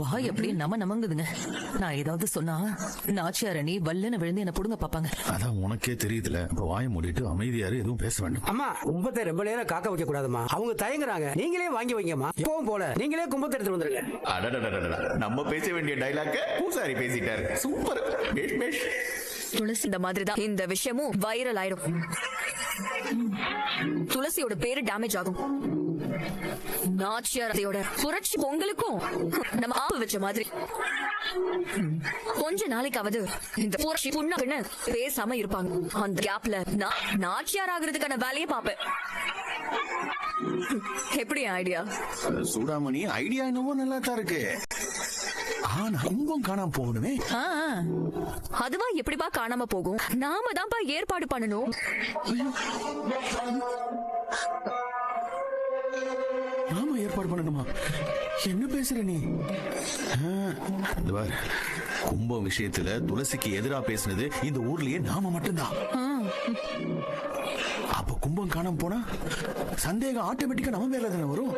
வாய் அப்படியே நமங்குதுங்க. நான் ஏதாவது சொன்னா நாச்சியார் அணி வல்லன விழுந்து என்ன புடுங்க பாப்பாங்க. அதான் உனக்கே தெரியுதுல, இப்ப வாயை மூடிட்டு அமைதியாரு, எதுவும் பேச வேண்டாம். அம்மா, கும்பத்தை ரொம்ப நேரம் காக்க வைக்க கூடாதுமா. அவங்க தயங்குறாங்க, நீங்களே வாங்கி வைங்கம்மா. எப்பவும் போல நீங்களே கும்பத்தை எடுத்து வந்துருங்க. நம்ம பேச வேண்டிய டைலாக் பூசாரி பேசிட்டாரு. சூப்பர். துளசி இந்த மாதிரி தான் இந்த விஷயமும் வைரல் ஆயிடும். துளசியோட பேரு டேமேஜ் ஆகும். நாச்சியாரோட புரட்சி பொங்கலுக்கும் நம்ம ஆப்பு வச்ச மாதிரி கொஞ்ச நாளைக்காவது இந்த புரட்சி புண்ணாக்குன்னு பேசாம இருப்பாங்க. அந்த கேப்ல நான் நாச்சியார் ஆகுறதுக்கான வேலையை பாப்பேன். எப்படி ஐடியா? சூடாமணி, ஐடியா என்னவோ நல்லா தான் இருக்கு. ஆனா கும்பம் காணாம போகணுமே. அதுவா எப்படிப்பா காணாம போகும்? நாம தான்ப்பா ஏற்பாடு பண்ணணும். நாம ஏற்பாடு பண்ணணுமா? என்ன பேசுற நீ? கும்பம் விஷயத்துல துளசிக்கு எதிரா பேசினது இந்த ஊர்லயே நாம மட்டும்தான். அப்ப கும்பம் காணாம போனா சந்தேகம் ஆட்டோமேட்டிக்கா நம்ம மேல தானே வரும்.